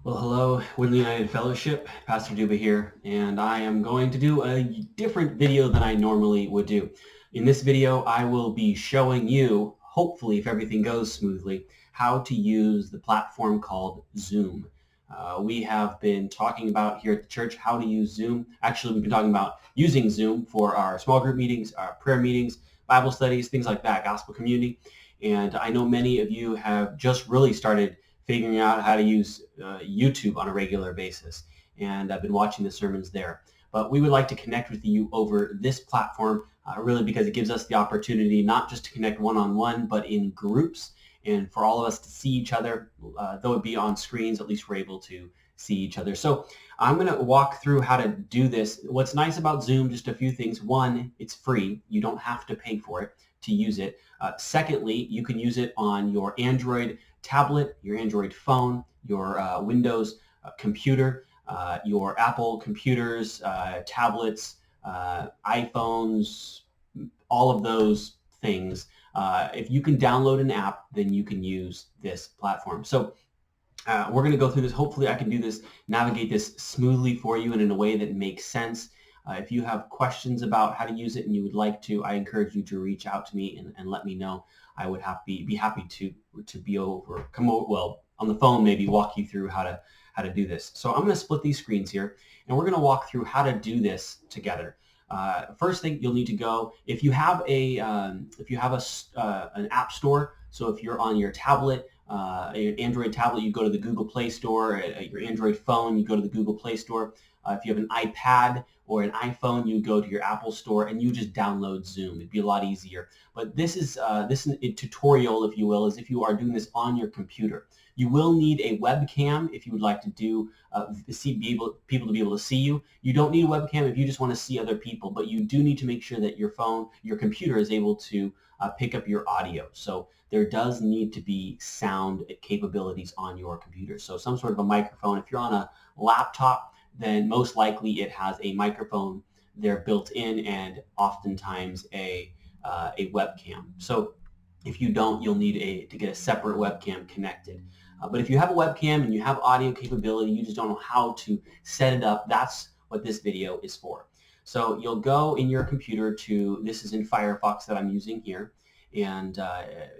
Well, hello, Woodley United Fellowship. Pastor Duba here, and I am going to do a different video than I normally would do. In this video, I will be showing you, hopefully if everything goes smoothly, how to use the platform called Zoom. We have been talking about here at the church how to use Zoom. Actually, we've been talking about using Zoom for our small group meetings, our prayer meetings, Bible studies, things like that, gospel community. And I know many of you have just really started figuring out how to use YouTube on a regular basis. And I've been watching the sermons there. But we would like to connect with you over this platform, really because it gives us the opportunity not just to connect one-on-one, but in groups, and for all of us to see each other. Though it be on screens, at least we're able to see each other. So I'm going to walk through how to do this. What's nice about Zoom, just a few things. One, it's free. You don't have to pay for it to use it. Secondly, you can use it on your Android tablet, your Android phone, your Windows computer, your Apple computers, tablets, iPhones, all of those things. If you can download an app, then you can use this platform. So we're going to go through this. Hopefully I can do this, navigate this smoothly for you and in a way that makes sense. If you have questions about how to use it and you would like to, I encourage you to reach out to me and let me know. I would be happy to come over, well, on the phone, maybe walk you through how to do this. So I'm going to split these screens here, and we're going to walk through how to do this together. First thing, you'll need to go, if you have an app store. So if you're on your tablet, your Android tablet, you go to the Google Play Store. Your Android phone, you go to the Google Play Store. If you have an iPad or an iPhone, you go to your Apple Store and you just download Zoom. It'd be a lot easier. But this is a tutorial, if you will, is if you are doing this on your computer. You will need a webcam if you would like to do people to be able to see you. You don't need a webcam if you just want to see other people, but you do need to make sure that your computer is able to pick up your audio. So there does need to be sound capabilities on your computer. So some sort of a microphone. If you're on a laptop, then most likely it has a microphone there built in, and oftentimes a webcam. So if you don't, you'll need to get a separate webcam connected. But if you have a webcam and you have audio capability, you just don't know how to set it up, that's what this video is for. So you'll go in your computer to, this is in Firefox that I'm using here, and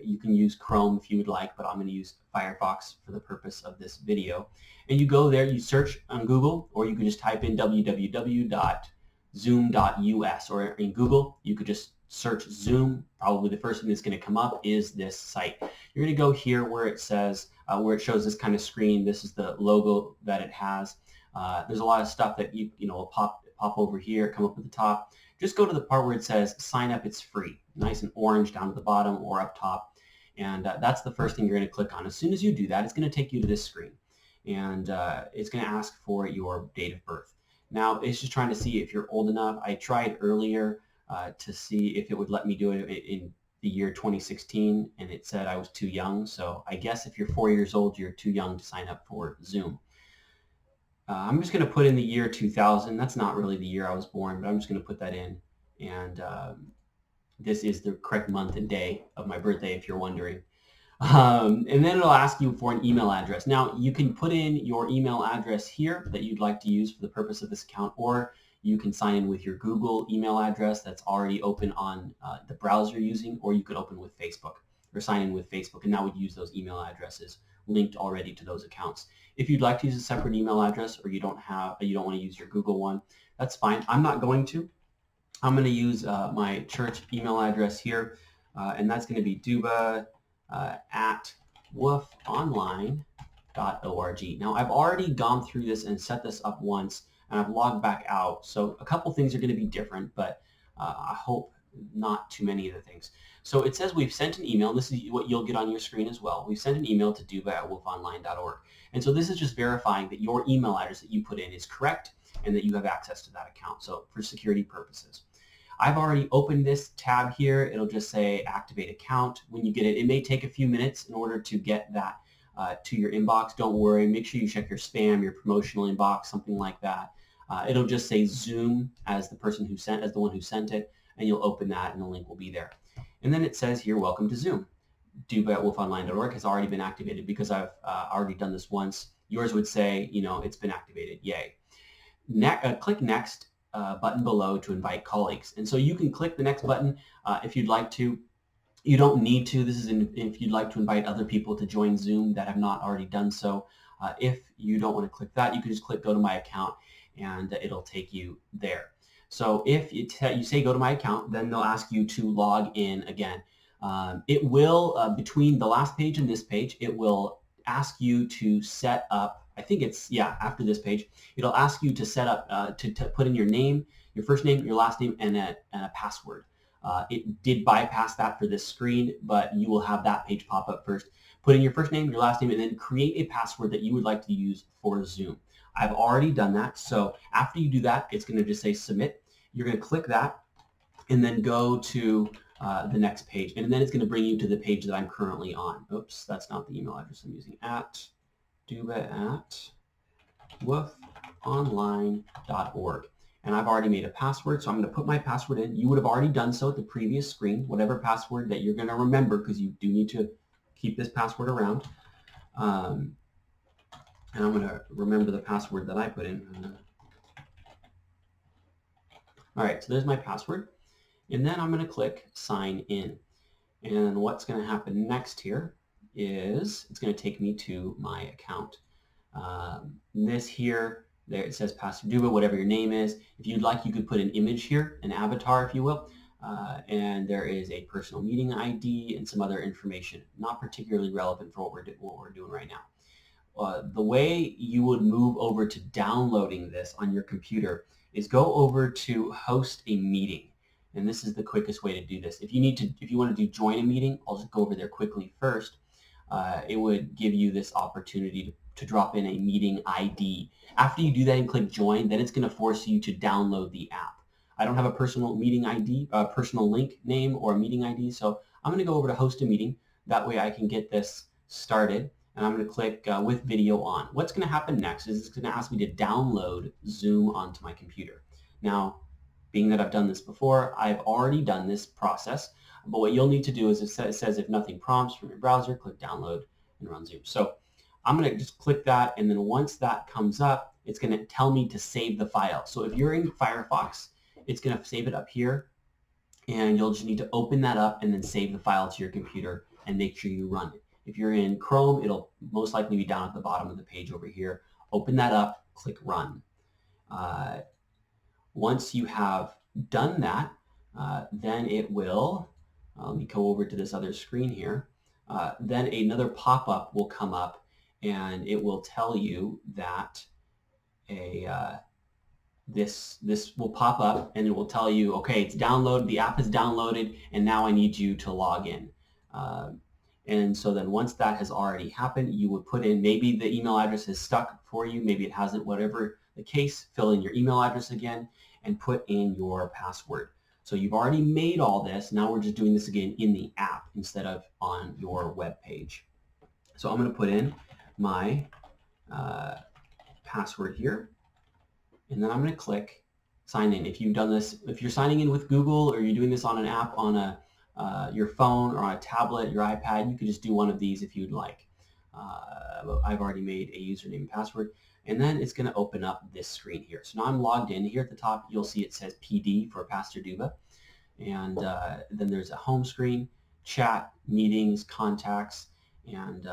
you can use Chrome if you would like, but I'm going to use Firefox for the purpose of this video. And you go there, you search on Google, or you can just type in www.zoom.us, or in Google, you could just search Zoom. Probably the first thing that's going to come up is this site. You're going to go here where it says, where it shows this kind of screen. This is the logo that it has. There's a lot of stuff that you will pop over here, come up at the top. Just go to the part where it says sign up, it's free. Nice and orange down at the bottom or up top. And that's the first thing you're going to click on. As soon as you do that, it's going to take you to this screen. And it's going to ask for your date of birth. Now, it's just trying to see if you're old enough. I tried earlier to see if it would let me do it in the year 2016, and it said I was too young. So I guess if you're 4 years old, you're too young to sign up for Zoom. I'm just going to put in the year 2000. That's not really the year I was born, but I'm just going to put that in. And this is the correct month and day of my birthday, if you're wondering. And then it'll ask you for an email address. Now, you can put in your email address here that you'd like to use for the purpose of this account, or you can sign in with your Google email address that's already open on the browser you're using, or you could open with Facebook or sign in with Facebook, and that would use those email addresses linked already to those accounts. If you'd like to use a separate email address, or you don't want to use your Google one, that's fine. I'm not going to. I'm going to use my church email address here, and that's going to be duba at woofonline.org. Now, I've already gone through this and set this up once, and I've logged back out. So a couple things are going to be different, but I hope not too many of the things. So it says we've sent an email. This is what you'll get on your screen as well. We've sent an email to duba@woofonline.org. And so this is just verifying that your email address that you put in is correct and that you have access to that account. So for security purposes. I've already opened this tab here. It'll just say activate account. When you get it, it may take a few minutes in order to get that to your inbox. Don't worry. Make sure you check your spam, your promotional inbox, something like that. It'll just say Zoom as the one who sent it, and you'll open that and the link will be there. And then it says here, welcome to Zoom. duba@woofonline.org has already been activated because I've already done this once yours would say, it's been activated, yay. Click Next button below to invite colleagues. And so you can click the next button if you'd like to. You don't need to. This is if you'd like to invite other people to join Zoom that have not already done so. If you don't want to click that, you can just click Go to My Account, and it'll take you there. So if you say Go to My Account, then they'll ask you to log in again. It will, between the last page and this page, it will ask you to set up, I think it's, after this page, it'll ask you to set up, to put in your name, your first name, your last name, and a password. It did bypass that for this screen, but you will have that page pop up first. Put in your first name, your last name, and then create a password that you would like to use for Zoom. I've already done that, so after you do that, it's going to just say submit. You're going to click that and then go to the next page, and then it's going to bring you to the page that I'm currently on. Oops, that's not the email address I'm using. @duba@woofonline.org. And I've already made a password, so I'm going to put my password in. You would have already done so at the previous screen, whatever password that you're going to remember, because you do need to keep this password around. And I'm going to remember the password that I put in. All right, so there's my password. And then I'm going to click Sign In. And what's going to happen next here is it's going to take me to my account. This here, there it says Pastor Duba, whatever your name is. If you'd like, you could put an image here, an avatar, if you will. And there is a personal meeting ID and some other information, not particularly relevant for what we're doing right now. The way you would move over to downloading this on your computer is go over to host a meeting. And this is the quickest way to do this. If you want to join a meeting, I'll just go over there quickly first. It would give you this opportunity to drop in a meeting ID. After you do that and click join, then it's going to force you to download the app. I don't have a personal meeting ID, personal link name or a meeting ID, so I'm going to go over to host a meeting. That way I can get this started, and I'm going to click with video on. What's going to happen next is it's going to ask me to download Zoom onto my computer. Now, being that I've done this before, I've already done this process, but what you'll need to do is it says if nothing prompts from your browser, click download and run Zoom. So I'm going to just click that, and then once that comes up, it's going to tell me to save the file. So if you're in Firefox, it's going to save it up here, and you'll just need to open that up and then save the file to your computer and make sure you run it. If you're in Chrome, it'll most likely be down at the bottom of the page over here. Open that up, click run. Once you have done that, then it will, let me go over to this other screen here, then another pop-up will come up, and it will tell you that this will pop up, and it will tell you, okay, it's downloaded, the app is downloaded, and now I need you to log in. And so then once that has already happened, you would put in, maybe the email address is stuck for you, maybe it hasn't, whatever the case, fill in your email address again and put in your password. So you've already made all this. Now we're just doing this again in the app instead of on your web page. So I'm going to put in my password here, and then I'm going to click sign in. If you've done this, if you're signing in with Google or you're doing this on an app on your phone or on a tablet, your iPad, you could just do one of these if you'd like. I've already made a username and password, and then it's going to open up this screen here. So now I'm logged in. Here at the top, you'll see it says PD for Pastor Duba, and then there's a home screen, chat, meetings, contacts, and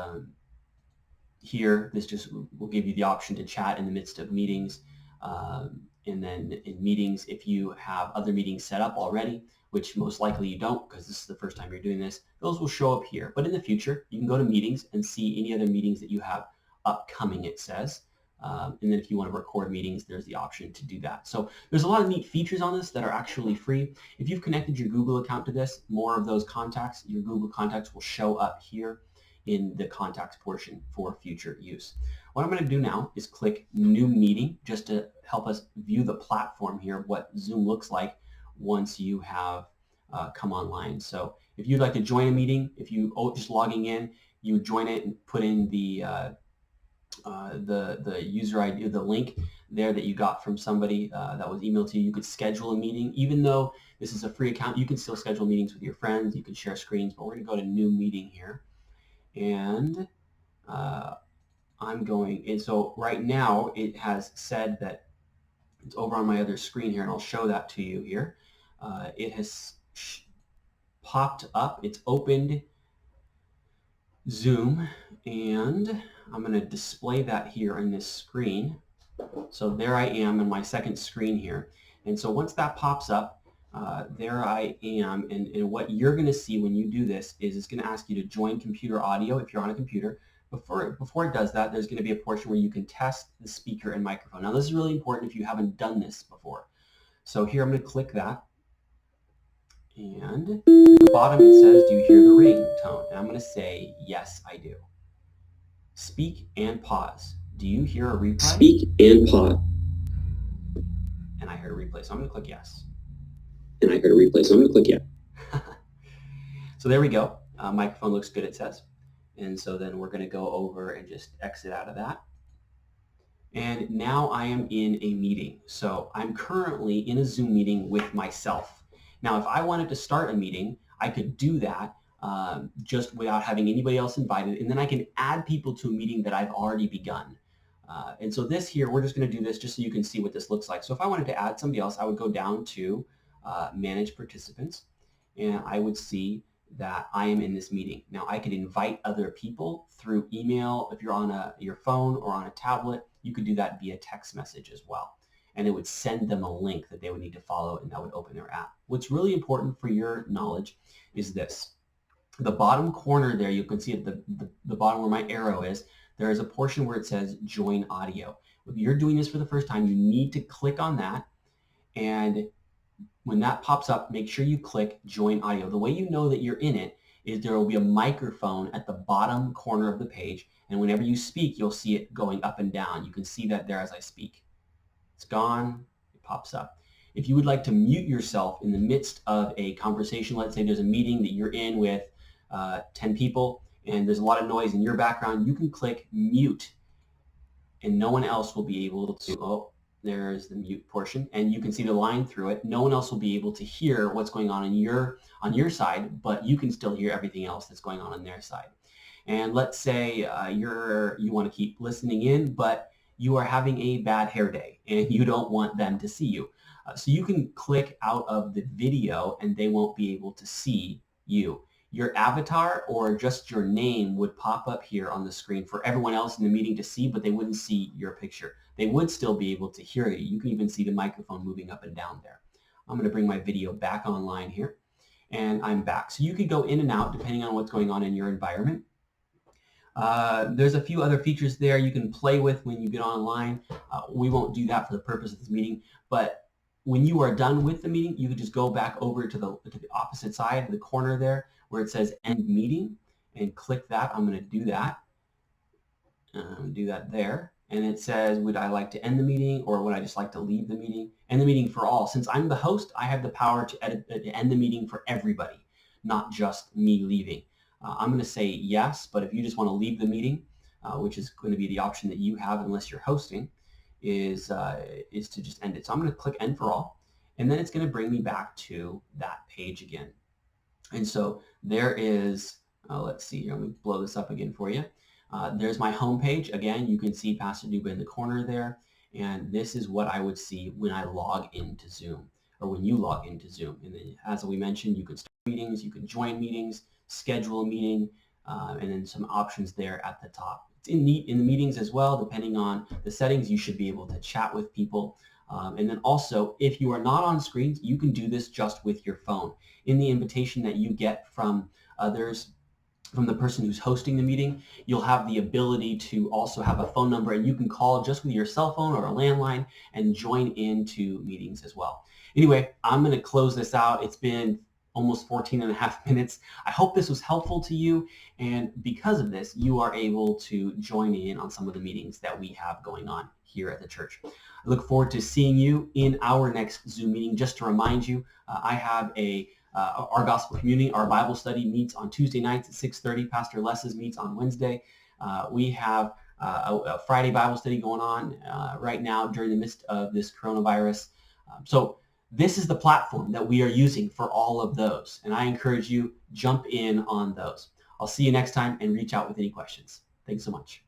here this just will give you the option to chat in the midst of meetings. And then in meetings, if you have other meetings set up already, which most likely you don't because this is the first time you're doing this, those will show up here. But in the future, you can go to meetings and see any other meetings that you have upcoming, it says. And then if you want to record meetings, there's the option to do that. So there's a lot of neat features on this that are actually free. If you've connected your Google account to this, more of those contacts, your Google contacts will show up here in the contacts portion for future use. What I'm going to do now is click New Meeting just to help us view the platform here, what Zoom looks like once you have come online. So if you'd like to join a meeting, if you just logging in, you join it and put in the user ID, the link there that you got from somebody that was emailed to you. You could schedule a meeting. Even though this is a free account, you can still schedule meetings with your friends. You can share screens, but we're going to go to New Meeting here. And I'm and so right now it has said that it's over on my other screen here, and I'll show that to you here. It has popped up, it's opened Zoom, and I'm going to display that here on this screen. So there I am in my second screen here. And so once that pops up, there I am. And what you're going to see when you do this is it's going to ask you to join computer audio if you're on a computer. Before it does that, there's going to be a portion where you can test the speaker and microphone. Now this is really important if you haven't done this before. So here I'm going to click that. And at the bottom it says, do you hear the ringtone? And I'm going to say, yes, I do. Speak and pause. Do you hear a replay? Speak and pause. And I heard a replay, so I'm going to click yes. And I heard a replay, so I'm going to click yes. So there we go. Microphone looks good, it says. And so then we're going to go over and just exit out of that. And now I am in a meeting. So I'm currently in a Zoom meeting with myself. Now, if I wanted to start a meeting, I could do that just without having anybody else invited. And then I can add people to a meeting that I've already begun. And so this here, we're just going to do this just so you can see what this looks like. So if I wanted to add somebody else, I would go down to Manage Participants, and I would see that I am in this meeting. Now, I could invite other people through email. If you're on your phone or on a tablet, you could do that via text message as well. And it would send them a link that they would need to follow, and that would open their app. What's really important for your knowledge is this. The bottom corner there, you can see at the bottom where my arrow is, there is a portion where it says Join Audio. If you're doing this for the first time, you need to click on that. And when that pops up, make sure you click Join Audio. The way you know that you're in it is there will be a microphone at the bottom corner of the page. And whenever you speak, you'll see it going up and down. You can see that there as I speak. It's gone, it pops up. If you would like to mute yourself in the midst of a conversation, let's say there's a meeting that you're in with 10 people and there's a lot of noise in your background, you can click mute and no one else will be able to, oh, there's the mute portion, and you can see the line through it. No one else will be able to hear what's going on your side, but you can still hear everything else that's going on their side. And let's say you want to keep listening in, but you are having a bad hair day and you don't want them to see you. So you can click out of the video and they won't be able to see you. Your avatar or just your name would pop up here on the screen for everyone else in the meeting to see, but they wouldn't see your picture. They would still be able to hear you. You can even see the microphone moving up and down there. I'm going to bring my video back online here, and I'm back. So you could go in and out depending on what's going on in your environment. There's a few other features there you can play with when you get online. We won't do that for the purpose of this meeting, but when you are done with the meeting, you can just go back over to the opposite side, the corner there, where it says End Meeting, and click that. I'm going to do that. Do that there. And it says, would I like to end the meeting or would I just like to leave the meeting? End the meeting for all. Since I'm the host, I have the power to end the meeting for everybody, not just me leaving. I'm going to say yes, but if you just want to leave the meeting, which is going to be the option that you have unless you're hosting, is to just end it. So I'm going to click End for All, and then it's going to bring me back to that page again. And so there is, let's see here, let me blow this up again for you. There's my home page. Again, you can see Pastor Duba in the corner there, and this is what I would see when I log into Zoom, or when you log into Zoom. And then, as we mentioned, you can start meetings, you can join meetings, schedule a meeting, and then some options there at the top. It's in the meetings as well, depending on the settings, you should be able to chat with people. And then also, if you are not on screens, you can do this just with your phone. In the invitation that you get from others, from the person who's hosting the meeting, you'll have the ability to also have a phone number, and you can call just with your cell phone or a landline and join into meetings as well. Anyway, I'm going to close this out. It's been almost 14 and a half minutes. I hope this was helpful to you, and because of this, you are able to join in on some of the meetings that we have going on here at the church. I look forward to seeing you in our next Zoom meeting. Just to remind you, I have our gospel community, our Bible study meets on Tuesday nights at 6:30. Pastor Les's meets on Wednesday. We have a Friday Bible study going on right now during the midst of this coronavirus. So this is the platform that we are using for all of those, and I encourage you, jump in on those. I'll see you next time, and reach out with any questions. Thanks so much.